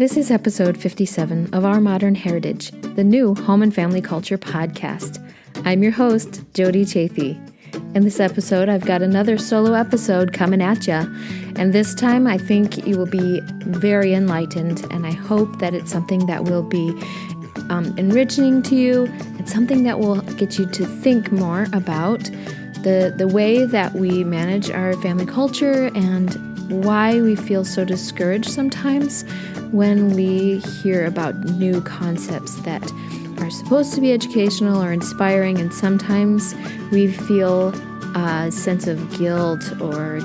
This is episode 57 of Our Modern Heritage, the new Home and Family Culture podcast. I'm your host, Jody Chaffee. In this episode, I've got another solo episode coming at ya, and this time I think you will be very enlightened, and I hope that it's something that will be enriching to you and something that will get you to think more about the way that we manage our family culture and why we feel so discouraged sometimes when we hear about new concepts that are supposed to be educational or inspiring, and sometimes we feel a sense of guilt or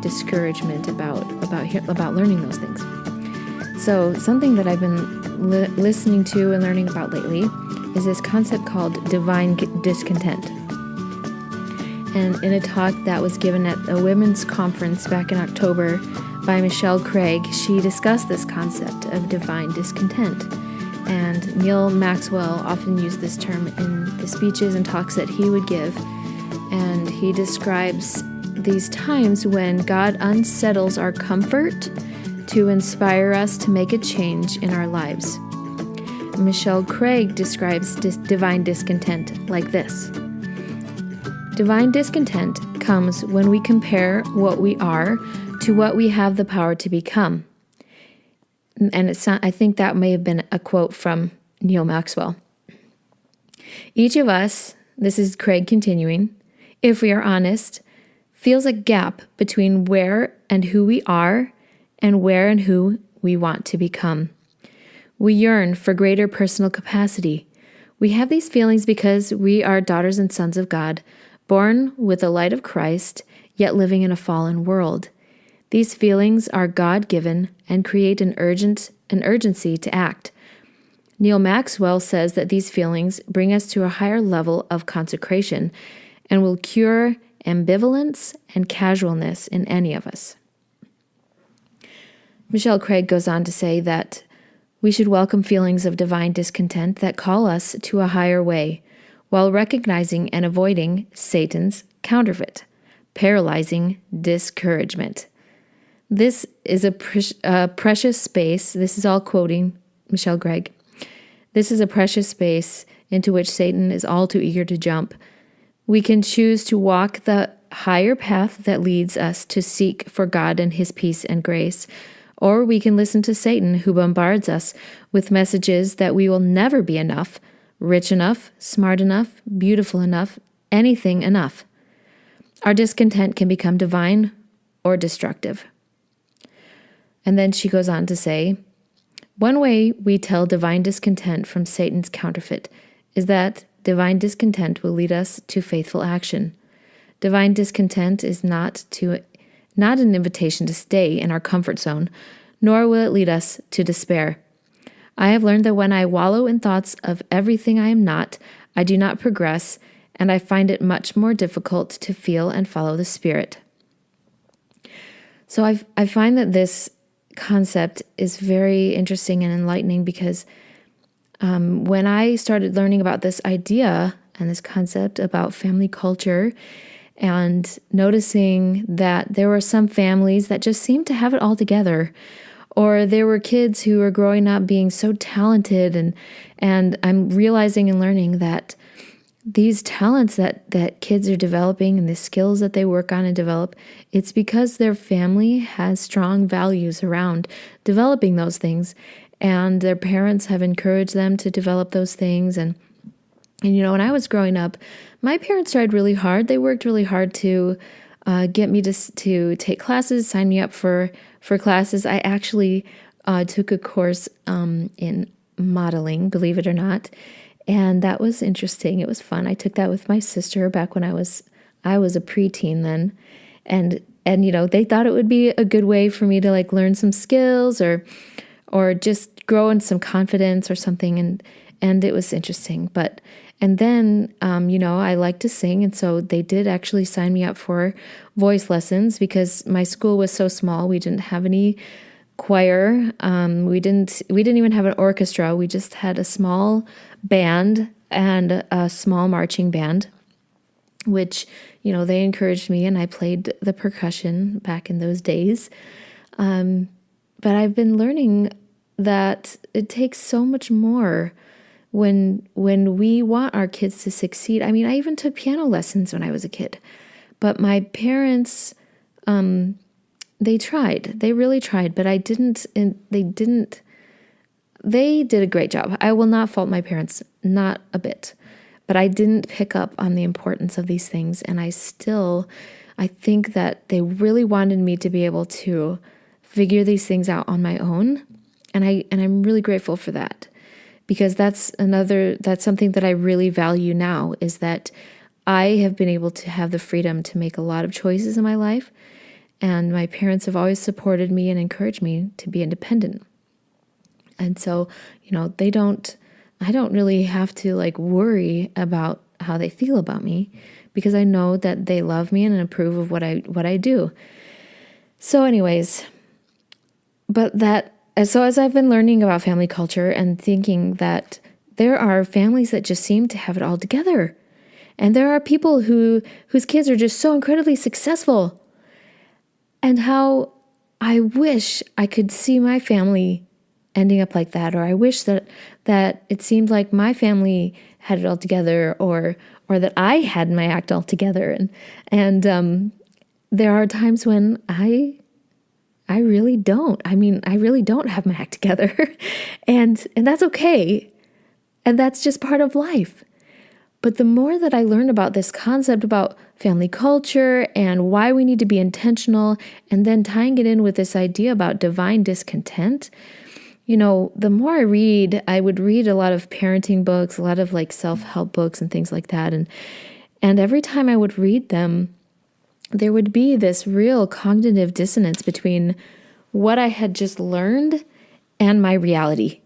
discouragement about learning those things. So something that I've been listening to and learning about lately is this concept called divine discontent. And in a talk that was given at a women's conference back in October by Michelle Craig, she discussed this concept of divine discontent. And Neal Maxwell often used this term in the speeches and talks that he would give. And he describes these times when God unsettles our comfort to inspire us to make a change in our lives. Michelle Craig describes divine discontent like this. Divine discontent comes when we compare what we are to what we have the power to become. And I think that may have been a quote from Neal Maxwell. Each of us, this is Craig continuing, if we are honest, feels a gap between where and who we are and where and who we want to become. We yearn for greater personal capacity. We have these feelings because we are daughters and sons of God, born with the light of Christ, yet living in a fallen world. These feelings are God-given and create an urgency to act. Neal Maxwell says that these feelings bring us to a higher level of consecration and will cure ambivalence and casualness in any of us. Michelle Craig goes on to say that we should welcome feelings of divine discontent that call us to a higher way, while recognizing and avoiding Satan's counterfeit, paralyzing discouragement. This is a precious space. This is all quoting Michelle Craig. This is a precious space into which Satan is all too eager to jump. We can choose to walk the higher path that leads us to seek for God and His peace and grace, or we can listen to Satan, who bombards us with messages that we will never be enough, rich enough, smart enough, beautiful enough, anything enough. Our discontent can become divine or destructive. And then she goes on to say, one way we tell divine discontent from Satan's counterfeit is that divine discontent will lead us to faithful action. Divine discontent is not an invitation to stay in our comfort zone, nor will it lead us to despair. I have learned that when I wallow in thoughts of everything I am not, I do not progress, and I find it much more difficult to feel and follow the Spirit. So I find that this concept is very interesting and enlightening because when I started learning about this idea and this concept about family culture and noticing that there were some families that just seemed to have it all together, or there were kids who were growing up being so talented, and I'm realizing and learning that these talents that kids are developing and the skills that they work on and develop, it's because their family has strong values around developing those things, and their parents have encouraged them to develop those things. And when I was growing up, my parents tried really hard. They worked really hard to get me to take classes, sign me up for classes. I actually took a course in modeling, believe it or not. And that was interesting. It was fun. I took that with my sister back when I was a preteen then. And they thought it would be a good way for me to learn some skills or just grow in some confidence or something. And it was interesting. And then I like to sing. And so they did actually sign me up for voice lessons because my school was so small. We didn't have any choir. We didn't even have an orchestra. We just had a small band and a small marching band, which, they encouraged me, and I played the percussion back in those days. But I've been learning that it takes so much more when we want our kids to succeed. I mean, I even took piano lessons when I was a kid, but my parents, they tried. They really tried, but I didn't, and they did a great job. I will not fault my parents, not a bit, but I didn't pick up on the importance of these things. And I think that they really wanted me to be able to figure these things out on my own. And I'm really grateful for that, because that's something that I really value now, is that I have been able to have the freedom to make a lot of choices in my life. And my parents have always supported me and encouraged me to be independent. And so, I don't really have to worry about how they feel about me, because I know that they love me and approve of what I do. So anyways, so as I've been learning about family culture and thinking that there are families that just seem to have it all together, and there are people whose kids are just so incredibly successful, and how I wish I could see my family ending up like that, or I wish that it seemed like my family had it all together, or that I had my act all together. And there are times when I really don't. I mean, I really don't have my act together, and that's okay, and that's just part of life. But the more that I learn about this concept about family culture and why we need to be intentional, and then tying it in with this idea about divine discontent, the more I read, I would read a lot of parenting books, a lot of self-help books and things like that. And every time I would read them, there would be this real cognitive dissonance between what I had just learned and my reality.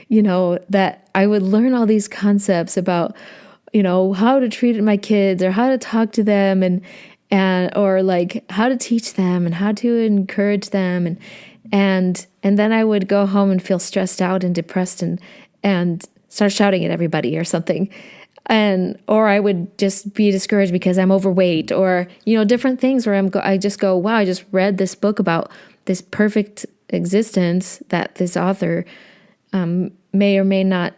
That I would learn all these concepts about, how to treat my kids, or how to talk to them, and or how to teach them and how to encourage them, and then I would go home and feel stressed out and depressed and start shouting at everybody or something. Or I would just be discouraged because I'm overweight, or, different things where I just go, wow, I just read this book about this perfect existence that this author may or may not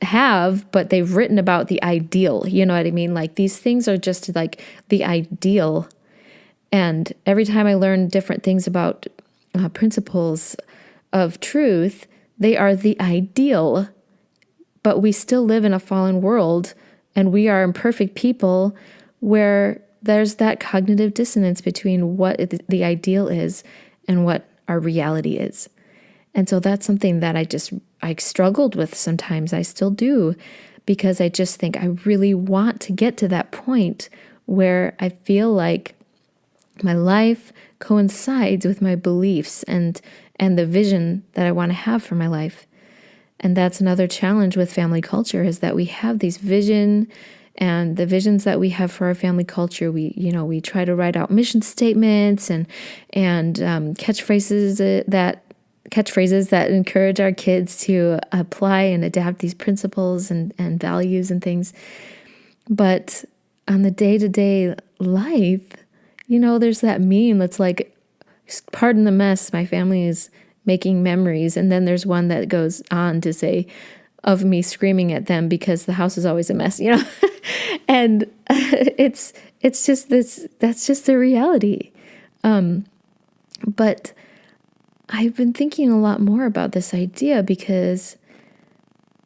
have, but they've written about the ideal. You know what I mean? These things are just the ideal. And every time I learn different things about principles of truth, they are the ideal. But we still live in a fallen world, and we are imperfect people, where there's that cognitive dissonance between what the ideal is and what our reality is. And so that's something that I struggled with sometimes. I still do, because I just think I really want to get to that point where I feel like my life coincides with my beliefs and the vision that I want to have for my life. And that's another challenge with family culture, is that we have these vision, and the visions that we have for our family culture, we try to write out mission statements and catchphrases that encourage our kids to apply and adapt these principles and values and things. But on the day-to-day life, there's that meme that's pardon the mess, my family is making memories. And then there's one that goes on to say, of me screaming at them because the house is always a mess, and it's just that's just the reality. But I've been thinking a lot more about this idea, because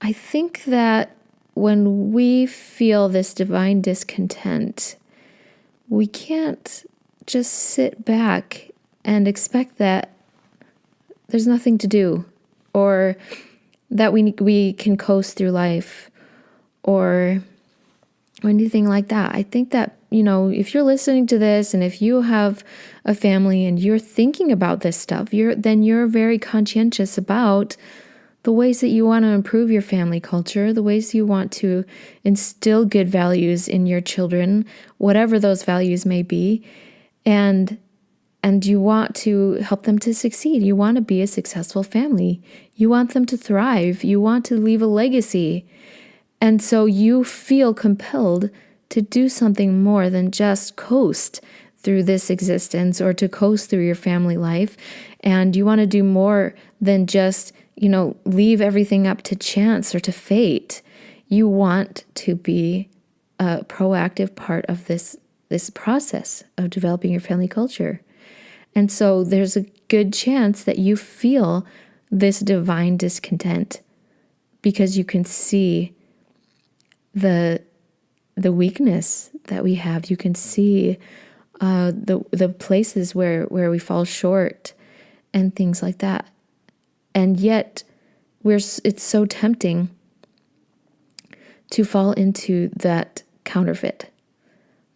I think that when we feel this divine discontent, we can't just sit back and expect that there's nothing to do, or that we can coast through life, or anything like that. I think that, if you're listening to this, and if you have a family and you're thinking about this stuff, then you're very conscientious about the ways that you want to improve your family culture, the ways you want to instill good values in your children, whatever those values may be, and you want to help them to succeed. You want to be a successful family. You want them to thrive. You want to leave a legacy. And so you feel compelled to do something more than just coast through this existence or to coast through your family life. And you want to do more than just, leave everything up to chance or to fate. You want to be a proactive part of this process of developing your family culture. And so there's a good chance that you feel this divine discontent because you can see the weakness that we have. You can see the places where we fall short and things like that. And yet it's so tempting to fall into that counterfeit,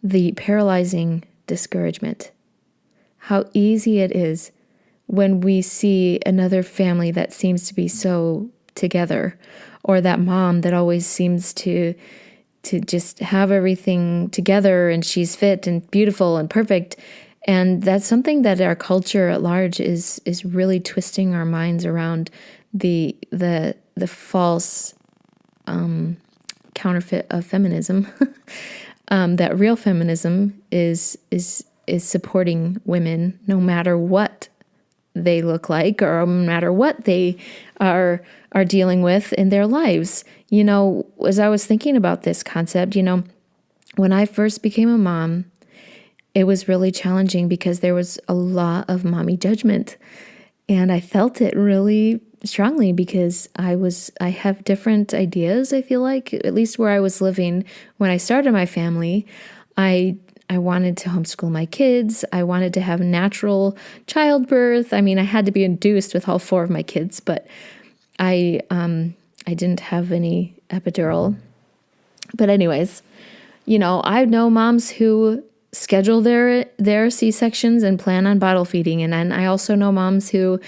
the paralyzing discouragement. How easy it is when we see another family that seems to be so together, or that mom that always seems to just have everything together and she's fit and beautiful and perfect. And that's something that our culture at large is really twisting our minds around the false counterfeit of feminism. That real feminism is supporting women no matter what they look like or no matter what they are dealing with in their lives. As I was thinking about this concept, when I first became a mom, it was really challenging because there was a lot of mommy judgment. And I felt it really strongly because I have different ideas, I feel like, at least where I was living when I started my family. I wanted to homeschool my kids. I wanted to have natural childbirth. I mean, I had to be induced with all 4 of my kids, but I didn't have any epidural. But anyways, I know moms who schedule their C-sections and plan on bottle feeding. And then I also know moms who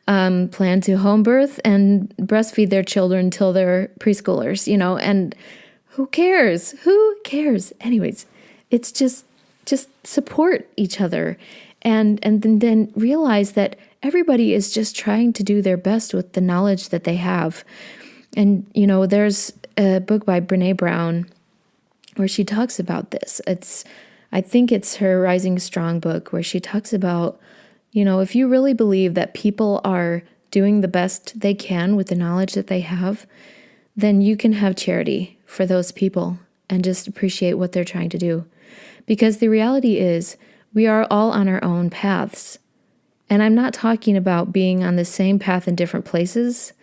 plan to home birth and breastfeed their children until they're preschoolers, and who cares? Who cares? Anyways, it's just support each other and then realize that everybody is just trying to do their best with the knowledge that they have. And, there's a book by Brene Brown where she talks about this. I think it's her Rising Strong book where she talks about, if you really believe that people are doing the best they can with the knowledge that they have, then you can have charity for those people and just appreciate what they're trying to do. Because the reality is we are all on our own paths. And I'm not talking about being on the same path in different places.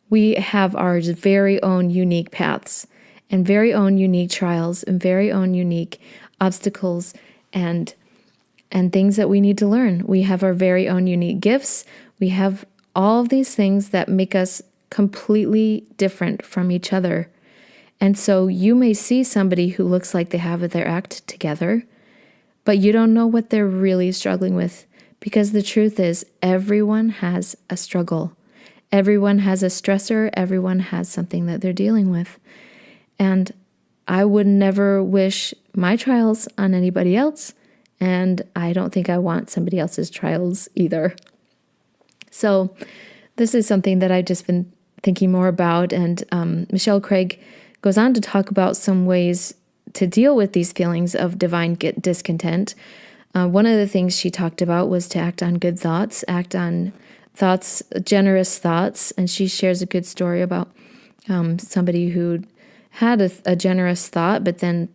We have our very own unique paths and very own unique trials and very own unique obstacles and things that we need to learn. We have our very own unique gifts. We have all of these things that make us completely different from each other. And so you may see somebody who looks like they have their act together, but you don't know what they're really struggling with, because the truth is everyone has a struggle. Everyone has a stressor. Everyone has something that they're dealing with. And I would never wish my trials on anybody else, and I don't think I want somebody else's trials either. So this is something that I've just been thinking more about, and Michelle Craig goes on to talk about some ways to deal with these feelings of divine discontent. One of the things she talked about was to act on good thoughts, act on thoughts, generous thoughts, and she shares a good story about somebody who had a generous thought, but then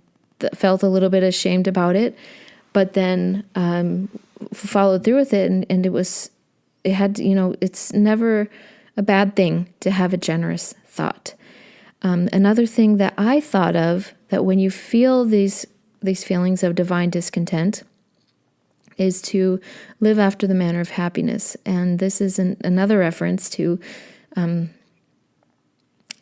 felt a little bit ashamed about it, but then followed through with it, and it's never a bad thing to have a generous thought. Another thing that I thought of, that when you feel these feelings of divine discontent, is to live after the manner of happiness. And this is another reference to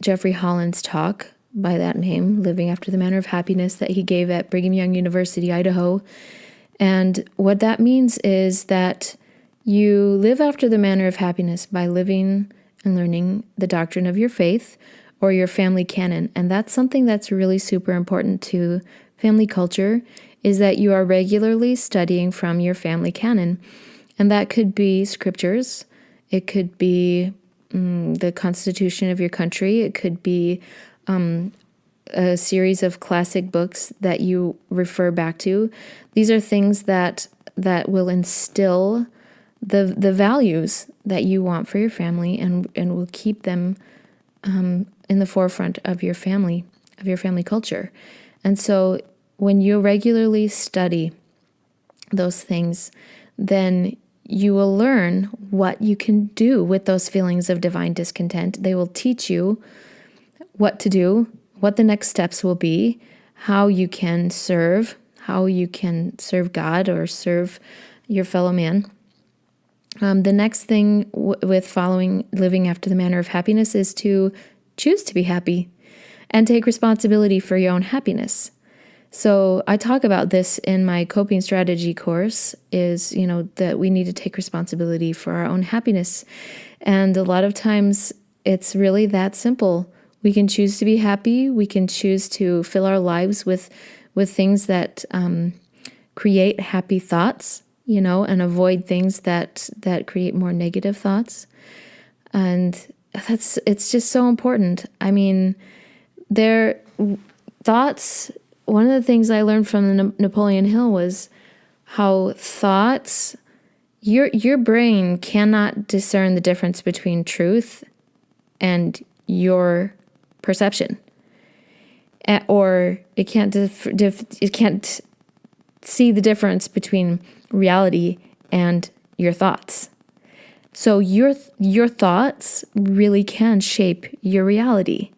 Jeffrey Holland's talk by that name, Living After the Manner of Happiness, that he gave at Brigham Young University, Idaho. And what that means is that you live after the manner of happiness by living and learning the doctrine of your faith or your family canon. And that's something that's really super important to family culture, is that you are regularly studying from your family canon. And that could be scriptures. It could be the Constitution of your country. It could be a series of classic books that you refer back to. These are things that will instill the values that you want for your family, and will keep them in the forefront of your family culture. And so when you regularly study those things, then you will learn what you can do with those feelings of divine discontent. They will teach you what to do, what the next steps will be, how you can serve God or serve your fellow man. The next thing with following living after the manner of happiness is to choose to be happy and take responsibility for your own happiness. So I talk about this in my coping strategy course, is, that we need to take responsibility for our own happiness. And a lot of times it's really that simple. We can choose to be happy. We can choose to fill our lives with things that create happy thoughts, and avoid things that create more negative thoughts. And it's just so important. I mean, thoughts. One of the things I learned from Napoleon Hill was how thoughts, your brain cannot discern the difference between truth and your perception, or it can't it can't see the difference between reality and your thoughts. So your thoughts really can shape your reality.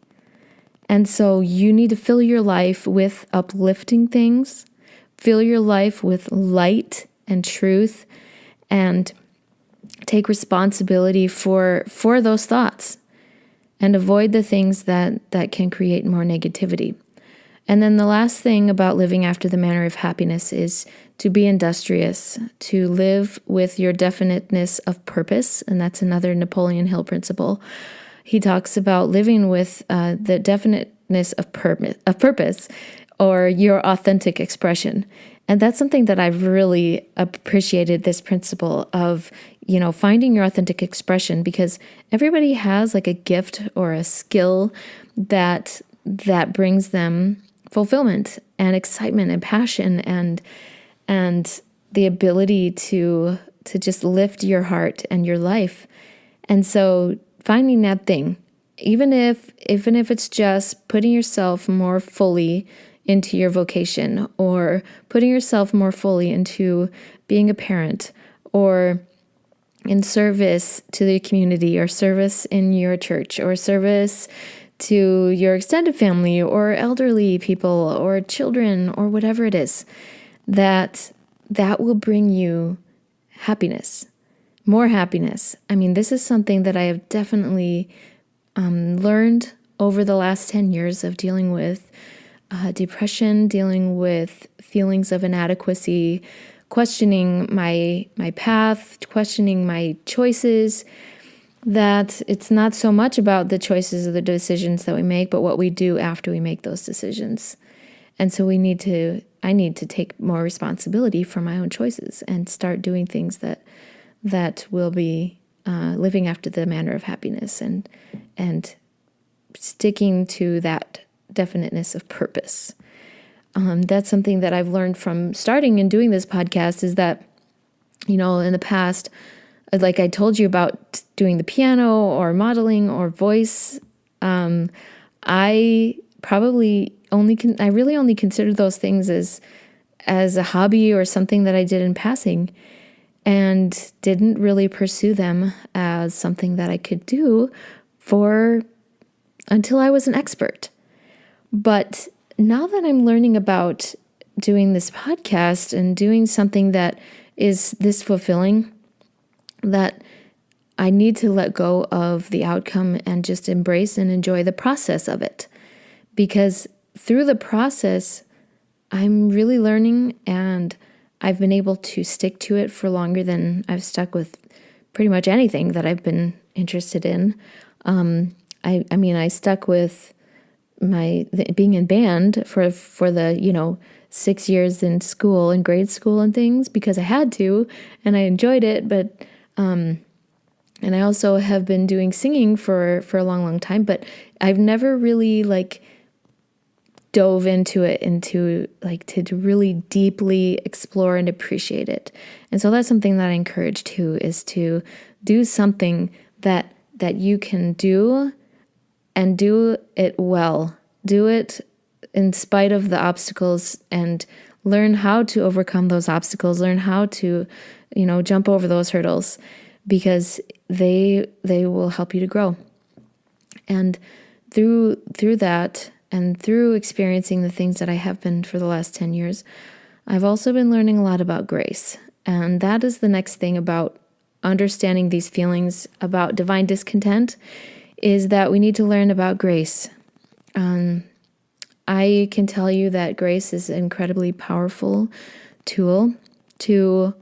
And so you need to fill your life with uplifting things, fill your life with light and truth, and take responsibility for those thoughts, and avoid the things that can create more negativity. And then the last thing about living after the manner of happiness is to be industrious, to live with your definiteness of purpose. And that's another Napoleon Hill principle. He talks about living with the definiteness of purpose, or your authentic expression. And that's something that I've really appreciated, this principle of, finding your authentic expression, because everybody has like a gift or a skill that brings them fulfillment and excitement and passion and the ability to just lift your heart and your life. And so finding that thing, even if it's just putting yourself more fully into your vocation, or putting yourself more fully into being a parent, or in service to the community, or service in your church, or service to your extended family, or elderly people, or children, or whatever it is, that will bring you happiness, more happiness. I mean, this is something that I have definitely learned over the last 10 years of dealing with depression, dealing with feelings of inadequacy, questioning my path, questioning my choices, that it's not so much about the choices or the decisions that we make, but what we do after we make those decisions. And so I need to take more responsibility for my own choices and start doing things that will be living after the manner of happiness, and sticking to that definiteness of purpose. That's something that I've learned from starting and doing this podcast, is that, in the past, like I told you about doing the piano or modeling or voice, I really only considered those things as a hobby or something that I did in passing, and didn't really pursue them as something that I could do until I was an expert. But now that I'm learning about doing this podcast and doing something that is this fulfilling, that I need to let go of the outcome and just embrace and enjoy the process of it. Because through the process, I'm really learning, and I've been able to stick to it for longer than I've stuck with pretty much anything that I've been interested in. I stuck with being in band for the 6 years in school, in grade school and things, because I had to, and I enjoyed it. But and I also have been doing singing for a long time, but I've never really dove into it, into like to really deeply explore and appreciate it. And so that's something that I encourage too, is to do something that you can do and do it well. Do it in spite of the obstacles, and learn how to overcome those obstacles, learn how to, jump over those hurdles, because they will help you to grow. And through that, and through experiencing the things that I have been for the last 10 years, I've also been learning a lot about grace. And that is the next thing about understanding these feelings about divine discontent, is that we need to learn about grace. I can tell you that grace is an incredibly powerful tool to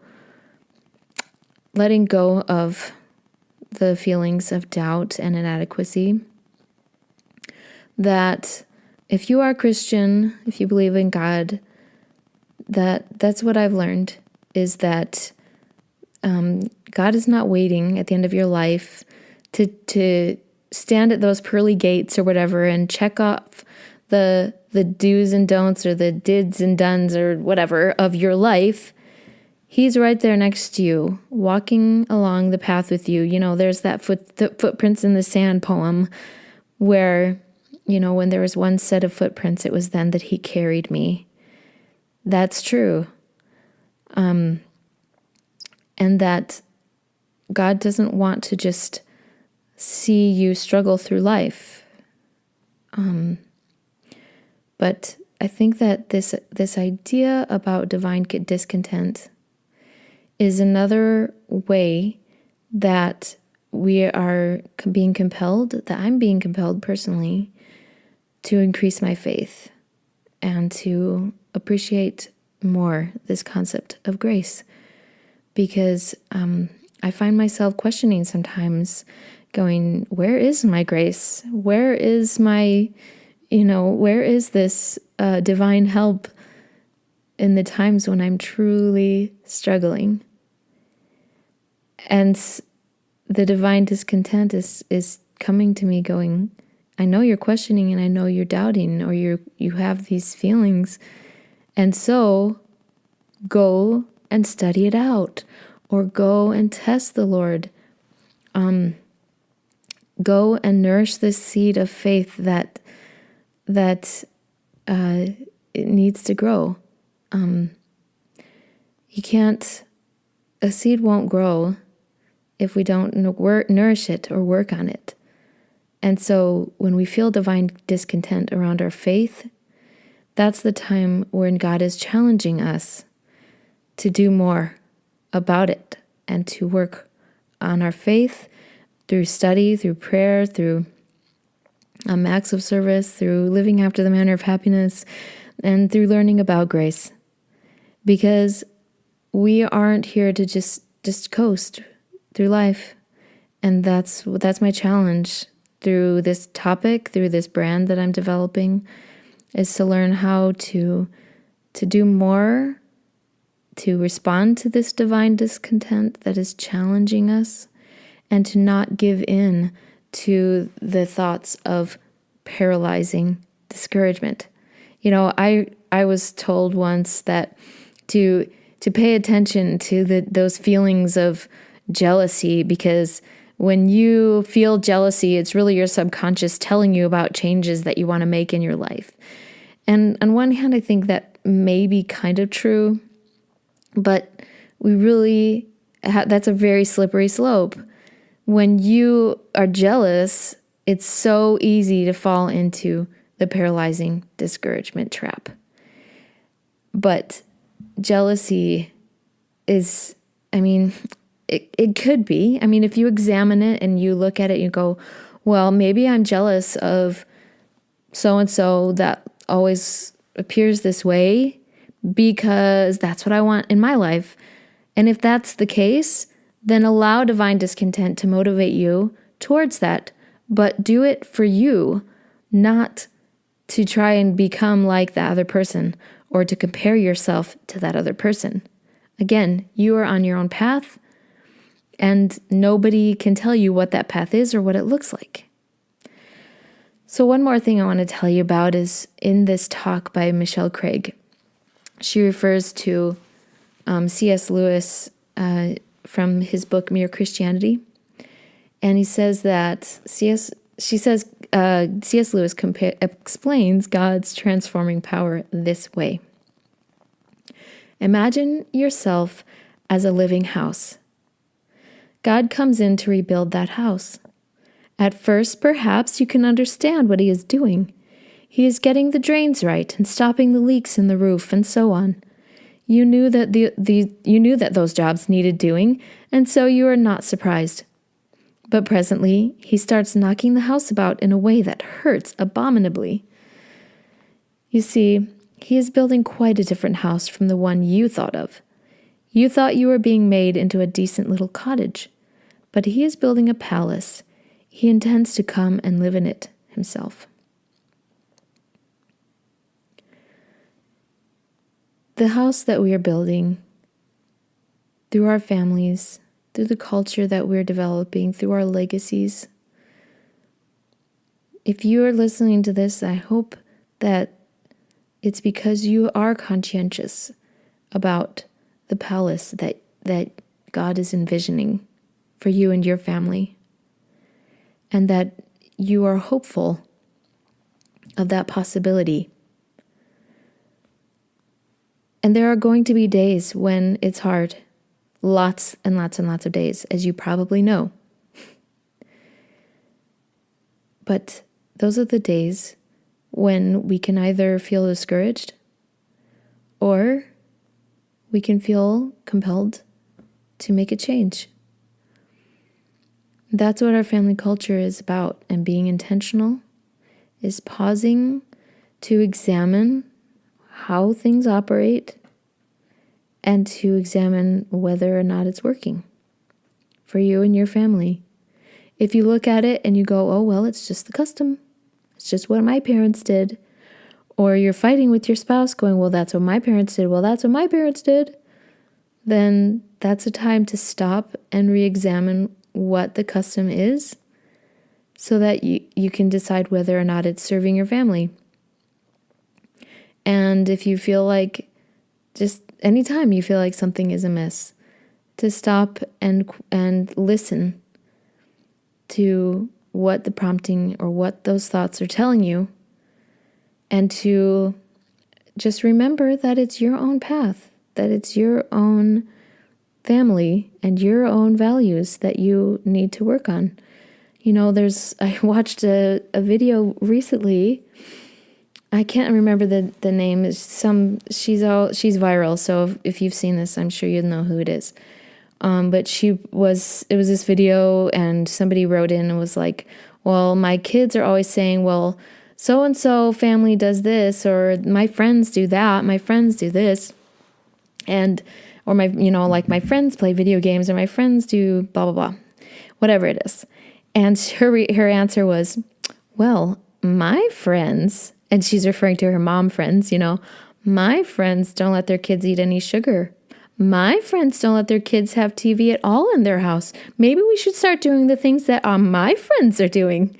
letting go of the feelings of doubt and inadequacy. That if you are Christian, if you believe in God, that's what I've learned, is that God is not waiting at the end of your life to stand at those pearly gates or whatever and check off the do's and don'ts, or the dids and duns, or whatever of your life. He's right there next to you, walking along the path with you. There's that footprints in the sand poem where, when there was one set of footprints, it was then that he carried me. That's true. And that God doesn't want to just see you struggle through life. But I think that this idea about divine discontent is another way that we are being compelled, that I'm being compelled personally, to increase my faith and to appreciate more this concept of grace. Because I find myself questioning sometimes, going, where is my grace? Where is my, where is this divine help in the times when I'm truly struggling? And the divine discontent is coming to me going, I know you're questioning, and I know you're doubting, or you have these feelings. And so go and study it out, or go and test the Lord. Go and nourish this seed of faith that it needs to grow. A seed won't grow if we don't nourish it or work on it. And so when we feel divine discontent around our faith, that's the time when God is challenging us to do more about it and to work on our faith through study, through prayer, through acts of service, through living after the manner of happiness, and through learning about grace. Because we aren't here to just coast through life. And that's my challenge through this topic, through this brand that I'm developing, is to learn how to do more, to respond to this divine discontent that is challenging us, and to not give in to the thoughts of paralyzing discouragement. I was told once that to pay attention to those feelings of jealousy, because when you feel jealousy, it's really your subconscious telling you about changes that you want to make in your life. And on one hand, I think that may be kind of true, but we really, that's a very slippery slope. When you are jealous, it's so easy to fall into the paralyzing discouragement trap. But jealousy is, it could be. If you examine it and you look at it, you go, well, maybe I'm jealous of so-and-so that always appears this way because that's what I want in my life. And if that's the case, then allow divine discontent to motivate you towards that. But do it for you, not to try and become like that other person or to compare yourself to that other person. Again, you are on your own path, and nobody can tell you what that path is or what it looks like. So one more thing I want to tell you about is in this talk by Michelle Craig. She refers to C.S. Lewis from his book Mere Christianity. And he says that C.S. Lewis explains God's transforming power this way. Imagine yourself as a living house. God comes in to rebuild that house. At first, perhaps you can understand what he is doing. He is getting the drains right and stopping the leaks in the roof and so on. You knew that you knew that those jobs needed doing, and so you are not surprised. But presently, he starts knocking the house about in a way that hurts abominably. You see, he is building quite a different house from the one you thought of. You thought you were being made into a decent little cottage, but he is building a palace. He intends to come and live in it himself. The house that we are building, through our families, through the culture that we're developing, through our legacies. If you are listening to this, I hope that it's because you are conscientious about the palace that God is envisioning for you and your family, and that you are hopeful of that possibility. And there are going to be days when it's hard. Lots and lots and lots of days, as you probably know. But those are the days when we can either feel discouraged or we can feel compelled to make a change. That's what our family culture is about, and being intentional is pausing to examine how things operate and to examine whether or not it's working for you and your family. If you look at it and you go, oh, well, it's just the custom. It's just what my parents did. Or you're fighting with your spouse going, well, that's what my parents did. Well, that's what my parents did. Then that's a time to stop and re-examine what the custom is so that you can decide whether or not it's serving your family. And if you feel like, just anytime you feel like something is amiss, to stop and listen to what the prompting or what those thoughts are telling you, and to just remember that it's your own path, that it's your own family and your own values that you need to work on. You know, I watched a video recently. I can't remember the name. She's viral, so if you've seen this, I'm sure you'll know who it is. But it was this video, and somebody wrote in and was like, well, my kids are always saying, well, so-and-so family does this, or my friends do that, my friends do this, or my friends play video games, or my friends do blah, blah, blah, whatever it is. And her answer was, well, my friends, and she's referring to her mom friends, my friends don't let their kids eat any sugar. My friends don't let their kids have TV at all in their house. Maybe we should start doing the things that my friends are doing.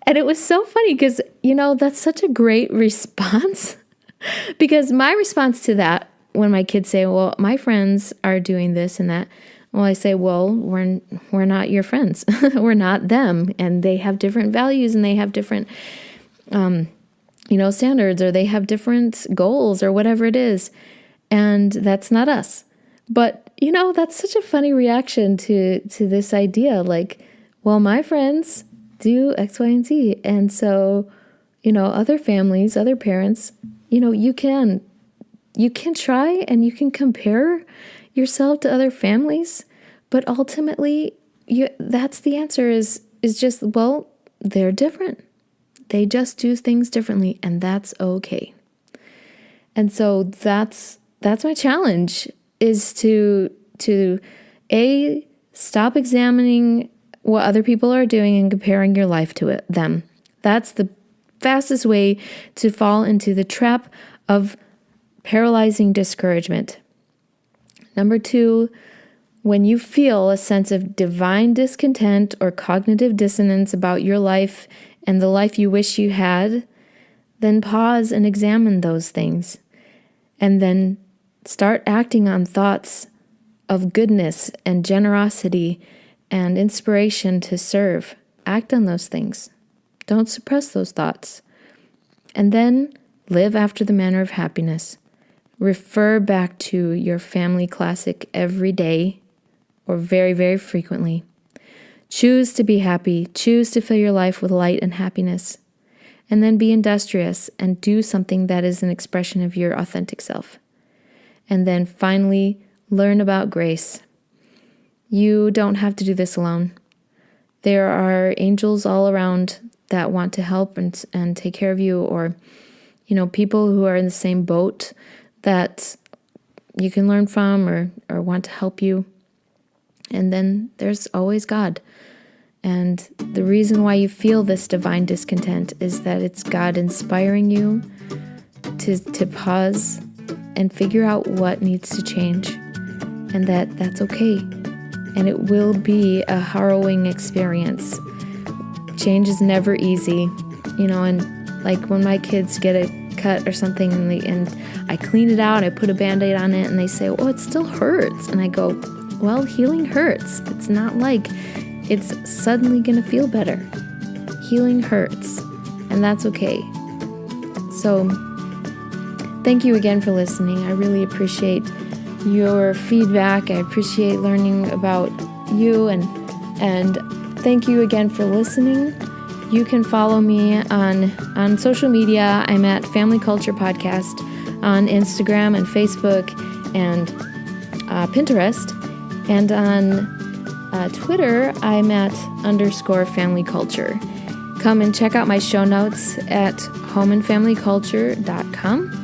And it was so funny because, that's such a great response. Because my response to that, when my kids say, well, my friends are doing this and that, well, I say, well, we're not your friends. We're not them. And they have different values, and they have different standards, or they have different goals, or whatever it is. And that's not us. But, that's such a funny reaction to this idea. Like, well, my friends do X, Y, and Z. And so, other families, other parents, you can try and you can compare yourself to other families. But ultimately, that's the answer is just, well, they're different. They just do things differently, and that's okay. And so that's my challenge, is to stop examining what other people are doing and comparing your life to them. That's the fastest way to fall into the trap of paralyzing discouragement. Number 2, when you feel a sense of divine discontent or cognitive dissonance about your life and the life you wish you had, then pause and examine those things. And then start acting on thoughts of goodness and generosity and inspiration to serve. Act on those things. Don't suppress those thoughts. And then live after the manner of happiness. Refer back to your family classic every day or very, very frequently. Choose to be happy. Choose to fill your life with light and happiness. And then be industrious and do something that is an expression of your authentic self. And then finally, learn about grace. You don't have to do this alone. There are angels all around that want to help and take care of you, or, people who are in the same boat that you can learn from or want to help you. And then there's always God. And the reason why you feel this divine discontent is that it's God inspiring you to pause and figure out what needs to change, and that's okay. And it will be a harrowing experience. Change is never easy, and like when my kids get a cut or something and I clean it out, I put a Band-Aid on it, and they say, oh, it still hurts. And I go, well, healing hurts. It's not like it's suddenly going to feel better. Healing hurts, and that's okay. So thank you again for listening. I really appreciate your feedback. I appreciate learning about you, and thank you again for listening. You can follow me on social media. I'm at Family Culture Podcast on Instagram and Facebook and Pinterest. And on Twitter, I'm at _Family Culture. Come and check out my show notes at homeandfamilyculture.com.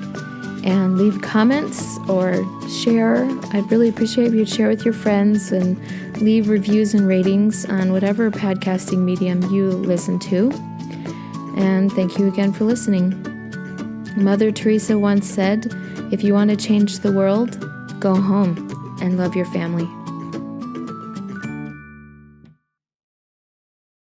And leave comments or share. I'd really appreciate if you'd share with your friends and leave reviews and ratings on whatever podcasting medium you listen to. And thank you again for listening. Mother Teresa once said, if you want to change the world, go home and love your family.